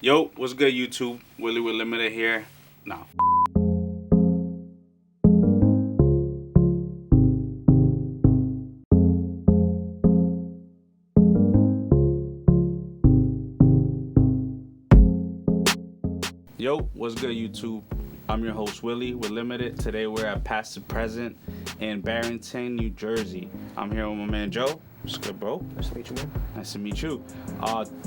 Yo, what's good, YouTube? Willie with Limited here. Nah. Yo, what's good, YouTube? I'm your host, Willie with Limited. Today we're at PasttoPresenT in Barrington, New Jersey. I'm here with my man, Joe. What's good, bro? Nice to meet you, man. Nice to meet you.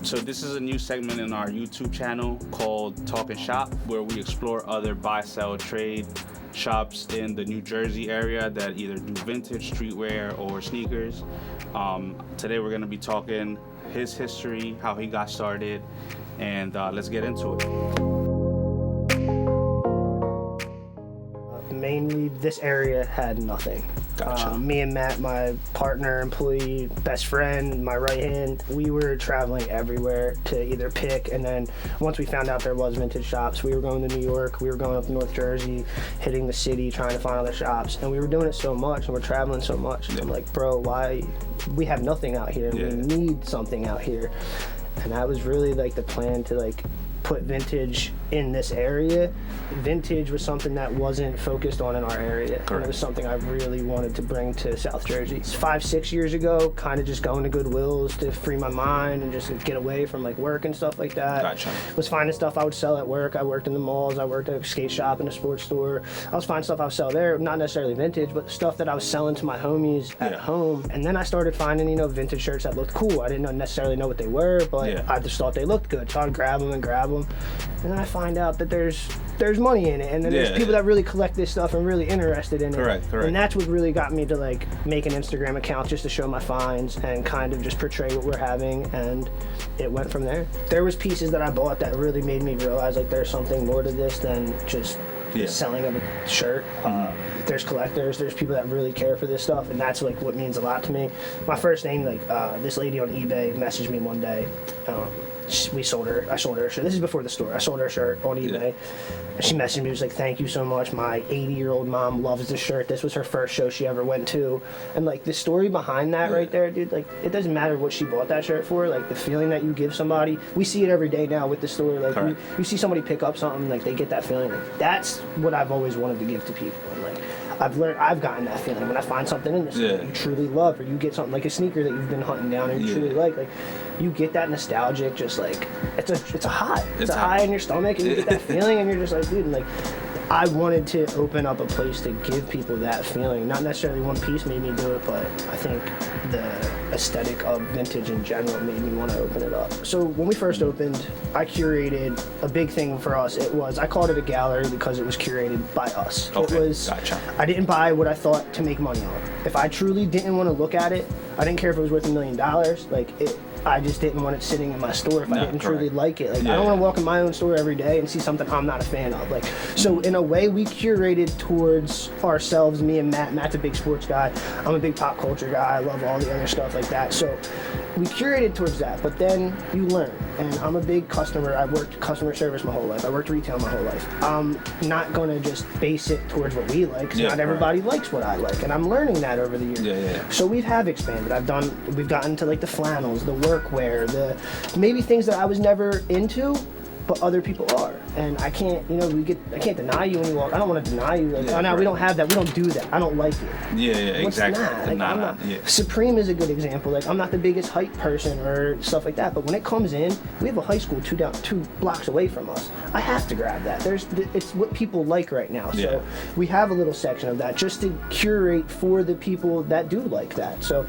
So this is a new segment in our YouTube channel called Talking Shop, where we explore other buy, sell, trade shops in the New Jersey area that either do vintage, streetwear, or sneakers. Today we're going to be talking his history, how he got started, and let's get into it. Mainly, this area had nothing. Gotcha. Me and Matt, my partner, employee, best friend, my right hand, we were traveling everywhere to either pick, and then once we found out there was vintage shops, we were going to New York, we were going up to North Jersey, hitting the city, trying to find other shops, and we were doing it so much, and we're traveling so much. Yeah. I'm like, bro, why? We have nothing out here. Yeah. We need something out here. And that was really like the plan to like put vintage in this area. Vintage was something that wasn't focused on in our area. Correct. And it was something I really wanted to bring to South Jersey. 5-6 years ago, kind of just going to Goodwill's to free my mind and just get away from like work and stuff like that. Gotcha. Was finding stuff I would sell at work. I worked in the malls, I worked at a skate shop and a sports store. I was finding stuff I would sell there, not necessarily vintage, but stuff that I was selling to my homies at home. And then I started finding, vintage shirts that looked cool. I didn't necessarily know what they were, but I just thought they looked good. So I'd grab them. And then I find out that there's money in it, and then there's people that really collect this stuff and really interested in it. Correct. And that's what really got me to like make an Instagram account just to show my finds and kind of just portray what we're having, and it went from there. There was pieces that I bought that really made me realize like there's something more to this than just the selling of a shirt. There's collectors, there's people that really care for this stuff, and that's like what means a lot to me. My first name, this lady on eBay messaged me one day. I sold her a shirt. This is before the store. I sold her a shirt on eBay. And she messaged me, was like, thank you so much. My 80-year-old mom loves this shirt. This was her first show she ever went to. And like the story behind that right there, dude, like it doesn't matter what she bought that shirt for. Like the feeling that you give somebody, we see it every day now with the store. Like you see somebody pick up something, like they get that feeling. Like, that's what I've always wanted to give to people. And like I've gotten that feeling when I find something in this that you truly love, or you get something like a sneaker that you've been hunting down and you truly like you get that nostalgic, just like it's a high. It's a high in your stomach, and you get that feeling, and you're just like, dude, like I wanted to open up a place to give people that feeling. Not necessarily one piece made me do it, but I think the aesthetic of vintage in general made me want to open it up. So when we first opened, I curated a big thing for us. I called it a gallery because it was curated by us. Okay, it was, gotcha. I didn't buy what I thought to make money on. If I truly didn't want to look at it, I didn't care if it was worth $1 million. I just didn't want it sitting in my store if I didn't truly like it. I don't want to walk in my own store every day and see something I'm not a fan of. So in a way, we curated towards ourselves, me and Matt. Matt's a big sports guy. I'm a big pop culture guy. I love all the other stuff like that. So we curated towards that, but then you learn. And I'm a big customer. I worked customer service my whole life. I worked retail my whole life. I'm not going to just base it towards what we like, because not everybody likes what I like. And I'm learning that over the years. So we have expanded. We've gotten to like the flannels, the workwear, the maybe things that I was never into, but other people are. And I can't, I can't deny you when you walk. I don't want to deny you. We don't have that. We don't do that. I don't like it. Exactly. I'm not. Supreme is a good example. I'm not the biggest hype person or stuff like that, but when it comes in, we have a high school 2 blocks away from us. I have to grab that. It's what people like right now. So we have a little section of that just to curate for the people that do like that. So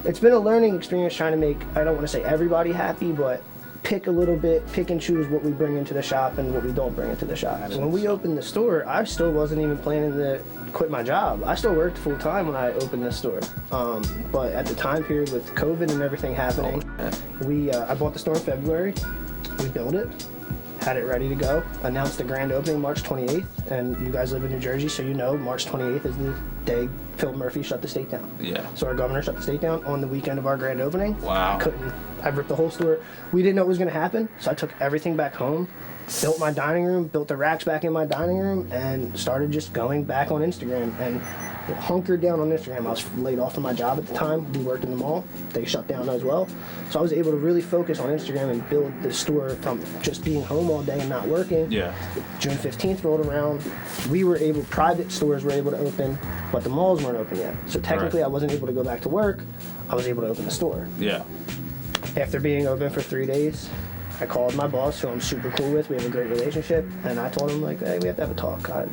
it's been a learning experience trying to make, I don't want to say everybody happy, but pick and choose what we bring into the shop and what we don't bring into the shop. When we opened the store, I still wasn't even planning to quit my job. I still worked full time when I opened the store. But at the time period with COVID and everything happening, I bought the store in February. We built it, had it ready to go, announced the grand opening March 28th, and you guys live in New Jersey, so March 28th is the day Phil Murphy shut the state down. So our governor shut the state down on the weekend of our grand opening. Wow. I ripped the whole store. We didn't know it was going to happen, so I took everything back home. built my dining room, built the racks back in my dining room, and started just going back on Instagram and hunkered down on Instagram. I was laid off from my job at the time. We worked in the mall. They shut down as well. So I was able to really focus on Instagram and build the store from just being home all day and not working. Yeah. June 15th rolled around. Private stores were able to open, but the malls weren't open yet. So technically I wasn't able to go back to work. I was able to open the store. Yeah. After being open for 3 days, I called my boss, who I'm super cool with. We have a great relationship. And I told him, like, hey, we have to have a talk. I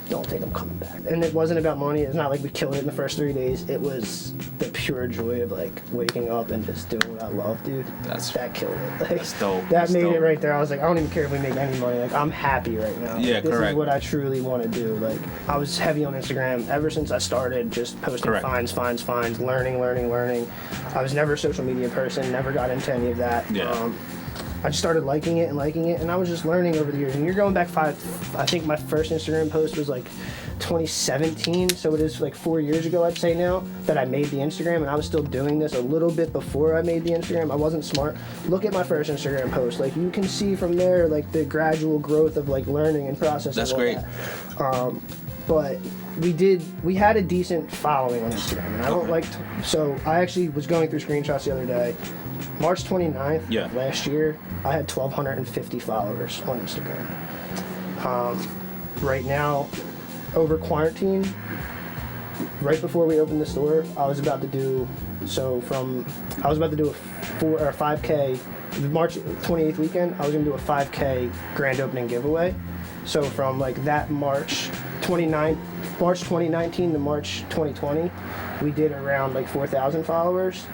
don't think I'm coming back. And it wasn't about money. It's not like we killed it in the first 3 days. It was the pure joy of, like, waking up and just doing what I love, dude. That killed it. Like, that's dope. That made it right there. I was like, I don't even care if we make any money. Like, I'm happy right now. Yeah, this correct. is what I truly want to do. Like, I was heavy on Instagram ever since I started, just posting finds, learning. I was never a social media person, never got into any of that. Yeah. I just started liking it, and I was just learning over the years. And you're going back I think my first Instagram post was like 2017, so it is like 4 years ago, I'd say now, that I made the Instagram, and I was still doing this a little bit before I made the Instagram. I wasn't smart. Look at my first Instagram post. Like, you can see from there, like, the gradual growth of, like, learning and processing. That's great. But we had a decent following on Instagram, and I don't like so I actually was going through screenshots the other day. March 29th last year, I had 1,250 followers on Instagram. Right now, over quarantine, right before we opened the store, I was about to do a 5K, the March 28th weekend, I was gonna do a 5K grand opening giveaway. So from like that March 2019 to March 2020, we did around like 4,000 followers.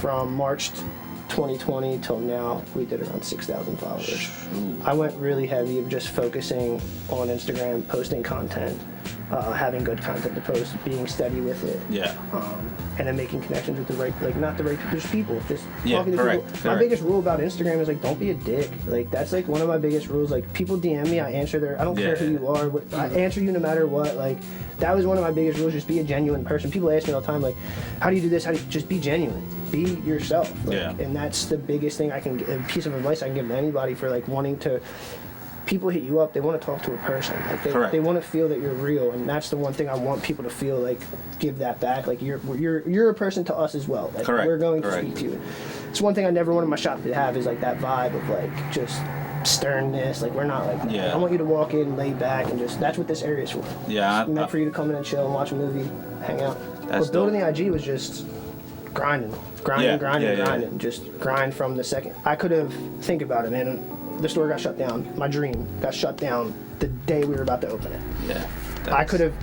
From March 2020 till now, we did around 6,000 followers. I went really heavy of just focusing on Instagram, posting content, having good content to post, being steady with it. Yeah. And then making connections with not the right people, just people. Just talking to correct, people. correct. My biggest rule about Instagram is, like, don't be a dick. Like, that's like one of my biggest rules. Like, people DM me, I answer I don't care who you are. I answer you no matter what. Like, that was one of my biggest rules, just be a genuine person. People ask me all the time, like, how do you do this? Just be genuine. Be yourself. Like, and that's the biggest thing a piece of advice I can give to anybody for, like, wanting to. People hit you up, they want to talk to a person. Like, they want to feel that you're real, and that's the one thing I want people to feel, like, give that back. Like, you're a person to us as well. Like, we're going to speak to you. It's one thing I never wanted my shop to have, is like that vibe of, like, just sternness. Like, we're not like that. Yeah. I want you to walk in, lay back, and just, that's what this area is for. Yeah. It's meant for you to come in and chill and watch a movie, hang out. That's But building the IG was just grinding, just grind from the second. I could have, think about it, man. The store got shut down. My dream got shut down the day we were about to open it. Yeah. I could have.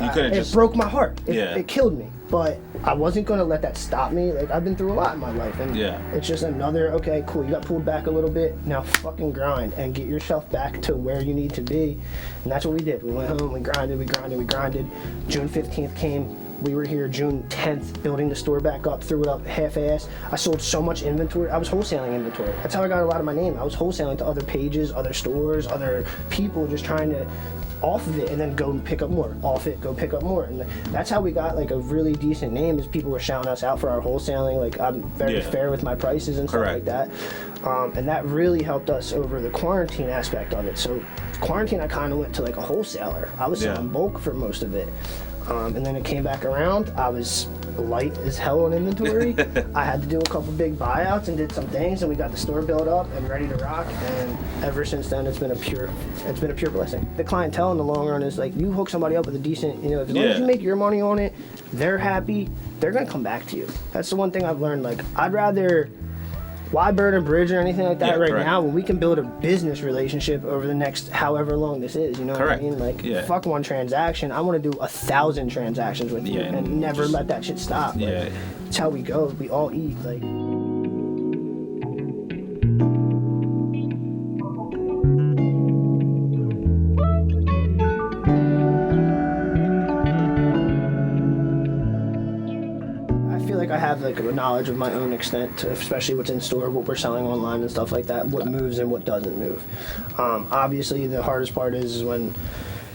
It broke my heart. It killed me. But I wasn't going to let that stop me. Like, I've been through a lot in my life, and it's just another. Okay, cool. You got pulled back a little bit. Now fucking grind and get yourself back to where you need to be. And that's what we did. We went home. We grinded. June 15th came. We were here June 10th, building the store back up, threw it up half-ass. I sold so much inventory. I was wholesaling inventory. That's how I got a lot of my name. I was wholesaling to other pages, other stores, other people, just trying to off of it and then go and pick up more. Off it, go pick up more. And that's how we got, like, a really decent name, is people were shouting us out for our wholesaling. Like, I'm very fair with my prices and stuff like that. And that really helped us over the quarantine aspect of it. So quarantine, I kind of went to, like, a wholesaler. I was selling bulk for most of it. And then it came back around. I was light as hell on inventory. I had to do a couple big buyouts and did some things, and we got the store built up and ready to rock. And ever since then, it's been a pure blessing. The clientele in the long run is like, you hook somebody up with a decent, as long as you make your money on it, they're happy, they're gonna come back to you. That's the one thing I've learned. Like, I'd rather. Why burn a bridge or anything like that now when we can build a business relationship over the next however long this is, you know what I mean? Like, fuck one transaction. I want to do 1,000 transactions with you and never let that shit stop. Like, it's how we go. We all eat. Like. I have, like, a knowledge of my own extent, especially what's in store, what we're selling online and stuff like that, what moves and what doesn't move. Obviously, the hardest part is when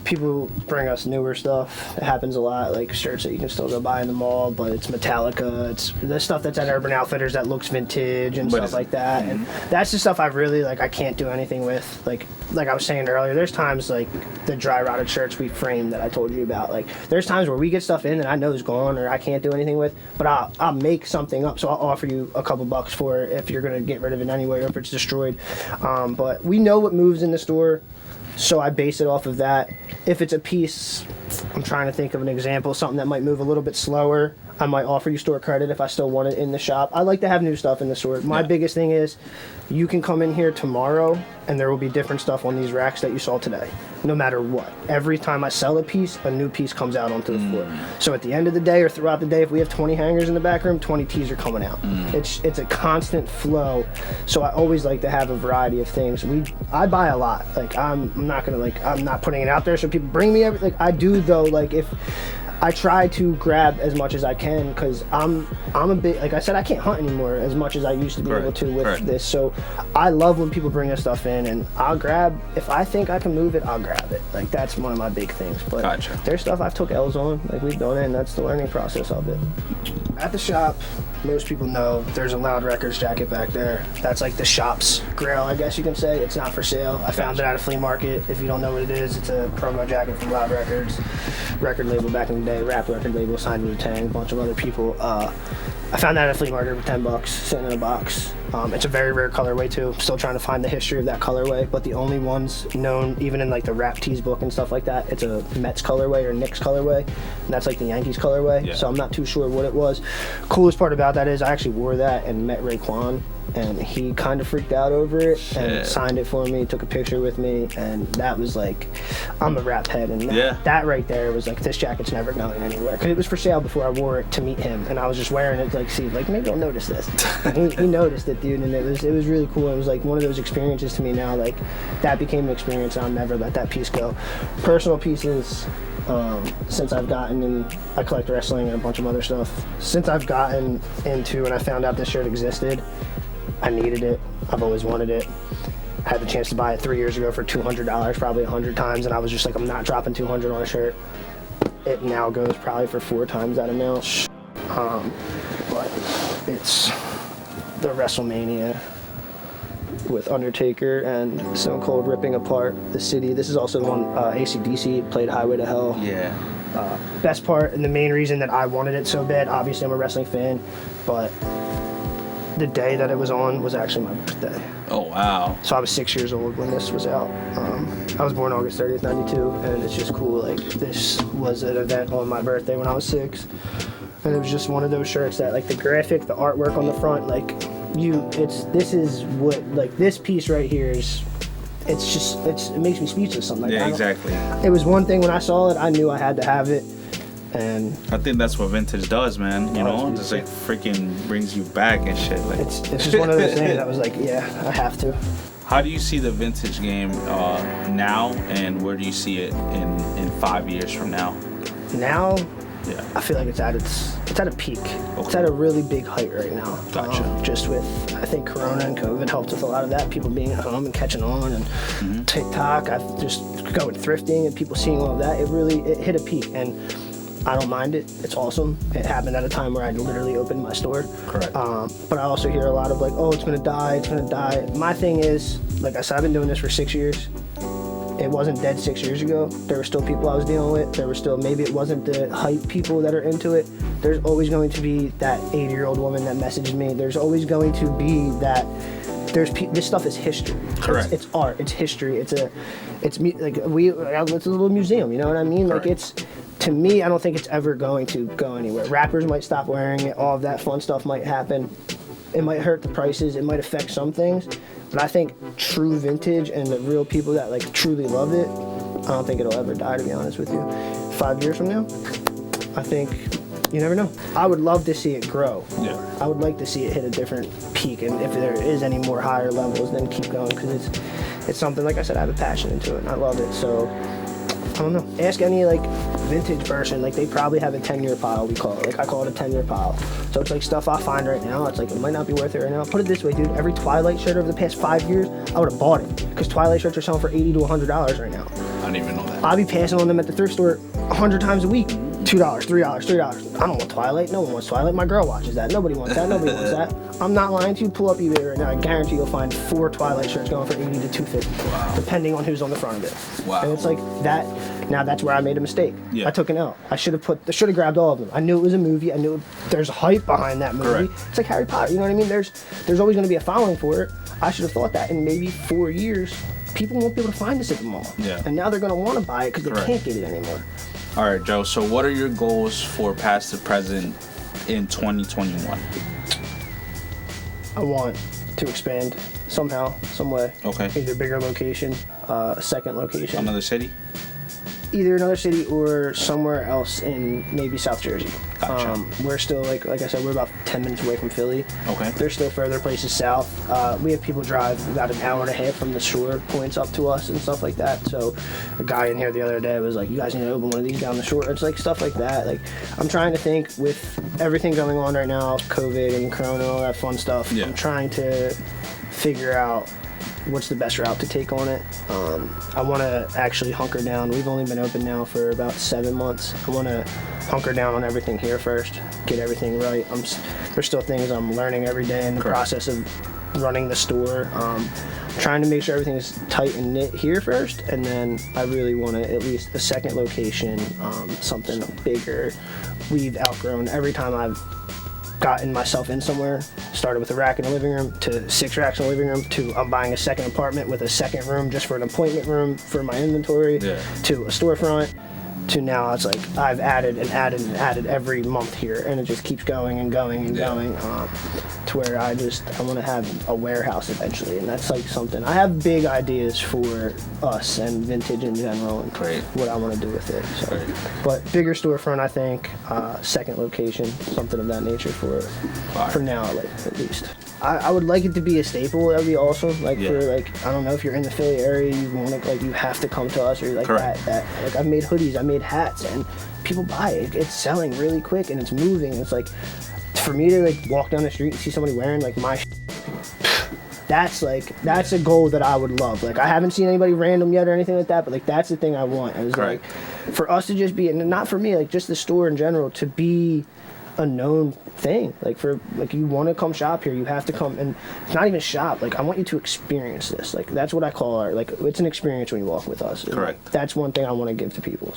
people bring us newer stuff. It happens a lot, like shirts that you can still go buy in the mall, but it's Metallica. It's the stuff that's at Urban Outfitters that looks vintage and stuff like that. And that's the stuff I really like. I can't do anything with. Like I was saying earlier, there's times like the dry rotted shirts we framed that I told you about. Like there's times where we get stuff in that I know is gone or I can't do anything with, but I'll make something up. So I'll offer you a couple bucks for it if you're gonna get rid of it anyway or if it's destroyed. But we know what moves in the store. So I base it off of that. If it's a piece, I'm trying to think of an example, something that might move a little bit slower, I might offer you store credit if I still want it in the shop. I like to have new stuff in the store. My biggest thing is you can come in here tomorrow and there will be different stuff on these racks that you saw today, no matter what. Every time I sell a piece, a new piece comes out onto the floor. So at the end of the day or throughout the day, if we have 20 hangers in the back room, 20 tees are coming out. It's a constant flow. So I always like to have a variety of things. I buy a lot. Like I'm not putting it out there so people bring me everything. Like I do though, like if I try to grab as much as I can because I'm a bit, like I said, I can't hunt anymore as much as I used to be able to with this. So I love when people bring us stuff in and I'll grab, if I think I can move it, I'll grab it. Like that's one of my big things. But there's stuff I've took L's on, like we've done it, and that's the learning process of it. At the shop, most people know there's a Loud Records jacket back there. That's like the shop's grail, I guess you can say. It's not for sale. I found it at a flea market. If you don't know what it is, it's a promo jacket from Loud Records, record label back in the day, rap record label, signed with Tang, a bunch of other people. I found that at a flea market for $10, sitting in a box. It's a very rare colorway too. Still trying to find the history of that colorway, but the only ones known, even in like the Rap Tees book and stuff like that, it's a Mets colorway or Knicks colorway, and that's like the Yankees colorway. So I'm not too sure what it was. Coolest part about that is I actually wore that and met Raekwon, and he kind of freaked out over it and signed it for me, took a picture with me, and that was like, I'm a rap head, and that right there was like, this jacket's never going anywhere, because it was for sale before I wore it to meet him, and I was just wearing it to like see, like maybe he'll notice this. he noticed it, dude, and it was really cool. It was like one of those experiences to me now, like that became an experience and I'll never let that piece go. Personal pieces, since I've gotten in, I collect wrestling and a bunch of other stuff. Since I've gotten into and I found out this shirt existed, I needed it. I've always wanted it. I had the chance to buy it 3 years ago for $200, probably 100 times, and I was just like, I'm not dropping $200 on a shirt. It now goes probably for 4 times that amount. But it's the WrestleMania with Undertaker and Stone Cold ripping apart the city. This is also the one AC/DC played Highway to Hell. Best part and the main reason that I wanted it so bad, obviously I'm a wrestling fan, but the day that it was on was actually my birthday. Oh, wow. So I was 6 years old when this was out. I was born August 30th, 92, and it's just cool. Like, this was an event on my birthday when I was 6. And it was just one of those shirts that, like, the graphic, the artwork on the front, like, this is what, like, this piece right here is, it makes me speechless sometimes. Yeah, exactly. It was one thing when I saw it, I knew I had to have it. And I think that's what vintage does, man. You know, just like freaking brings you back and shit. Like it's just one of those things that was like, yeah, I have to. How do you see the vintage game now, and where do you see it in 5 years from now? Now, I feel like it's at a peak. Okay. It's at a really big height right now. Gotcha. Just with, I think Corona and COVID helped with a lot of that. People being at home and catching on, and TikTok. I've just going thrifting and people seeing all of that. It hit a peak, and I don't mind it. It's awesome. It happened at a time where I literally opened my store. Correct. But I also hear a lot of like, oh, it's gonna die, it's gonna die. My thing is, like I said, I've been doing this for 6 years. It wasn't dead 6 years ago. There were still people I was dealing with. There were still, maybe it wasn't the hype people that are into it. There's always going to be that 80-year-old woman that messaged me. There's always going to be that, this stuff is history. Correct. It's art, it's history, it's a little museum, you know what I mean? Correct. Like to me, I don't think it's ever going to go anywhere. Rappers might stop wearing it, all of that fun stuff might happen. It might hurt the prices, it might affect some things, but I think true vintage and the real people that like truly love it, I don't think it'll ever die, to be honest with you. 5 years from now, I think, you never know. I would love to see it grow. Yeah. I would like to see it hit a different peak, and if there is any more higher levels, then keep going, because it's something, like I said, I have a passion into it, and I love it, so I don't know. Ask any like vintage person, like they probably have a 10-year pile, we call it. Like I call it a 10-year pile. So it's like stuff I find right now, it's like it might not be worth it right now. Put it this way, dude, every Twilight shirt over the past 5 years, I would have bought it. Because Twilight shirts are selling for $80 to $100 right now. I didn't even know that. I'll be passing on them at the thrift store 100 times a week. $2, $3, $3. I don't want Twilight. No one wants Twilight. My girl watches that. Nobody wants that. Nobody wants that. I'm not lying to you. Pull up eBay right now. I guarantee you'll find 4 Twilight shirts going for $80 to $250, Wow. depending on who's on the front of it. Wow. And it's like that. Now that's where I made a mistake. Yeah. I took an L. I should have grabbed all of them. I knew it was a movie. I knew there's hype behind that movie. Correct. It's like Harry Potter. You know what I mean? There's always going to be a following for it. I should have thought that in maybe 4 years, people won't be able to find this at the mall. Yeah. And now they're going to want to buy it because they Correct. can't get it anymore. All right, Joe. So, what are your goals for Past to Present in 2021? I want to expand somehow, some way. Okay. Either bigger location, a second location. Another city? Either another city or somewhere else in maybe South Jersey. Gotcha. We're still, like I said, we're about 10 minutes away from Philly. Okay. There's still further places south. We have people drive about an hour and a half from the shore points up to us and stuff like that. So a guy in here the other day was like, you guys need to open one of these down the shore. It's like stuff like that. Like, I'm trying to think with everything going on right now, COVID and Corona and all that fun stuff. Yeah. I'm trying to figure out what's the best route to take on it. I want to actually hunker down. We've only been open now for about 7 months. I want to hunker down on everything here first, get everything right. There's still things I'm learning every day in the Correct. process of running the store. Trying to make sure everything is tight and knit here first, and then I really want to at least a second location, something bigger. We've outgrown every time I've gotten myself in somewhere, started with a rack in the living room to 6 racks in the living room to I'm buying a second apartment with a second room just for an appointment room for my inventory, Yeah. to a storefront, to now it's like I've added and added and added every month here, and it just keeps going and going and Yeah. going, to where I want to have a warehouse eventually, and that's like something. I have big ideas for us and vintage in general and Great. what I want to do with it. So, Great. but bigger storefront, I think, second location, something of that nature Fire. for now, like, at least. I would like it to be a staple. That'd be awesome. Like, Yeah. for like, I don't know if you're in the Philly area, you want to, like, you have to come to us, or like Correct. that. Like, I've made hoodies, I made hats, and people buy it. It's selling really quick and it's moving. It's like, for me to like walk down the street and see somebody wearing like my that's a goal that I would love. Like, I haven't seen anybody random yet or anything like that, but like, that's the thing I want. It was like, Correct. for us to just be, and not for me, like just the store in general, to be a known thing. Like, for like, you want to come shop here, you have to come, and it's not even shop. Like, I want you to experience this. Like, that's what I call our, like, it's an experience when you walk with us. And, Correct. like, that's one thing I want to give to people.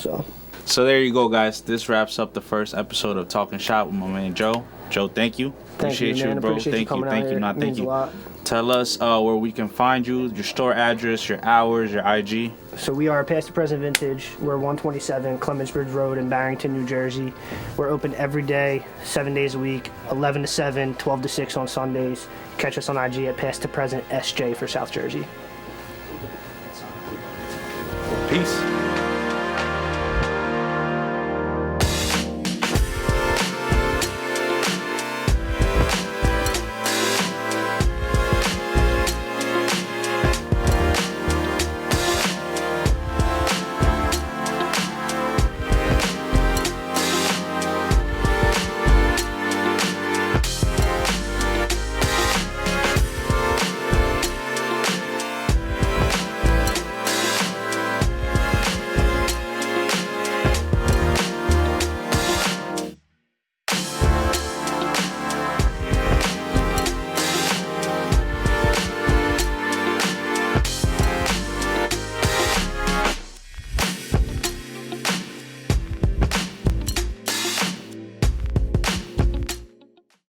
So there you go, guys. This wraps up the first episode of Talking Shop with my man Joe. Joe, thank you. Appreciate man. bro. Appreciate you Thank you, coming out thank you, here. not It thank means a you. lot. Tell us where we can find you, your store address, your hours, your IG. So we are Past to Present Vintage. We're 127 Clements Bridge Road in Barrington, New Jersey. We're open every day, 7 days a week, 11 to 7, 12 to 6 on Sundays. Catch us on IG at PasttoPresentsj for South Jersey. Peace.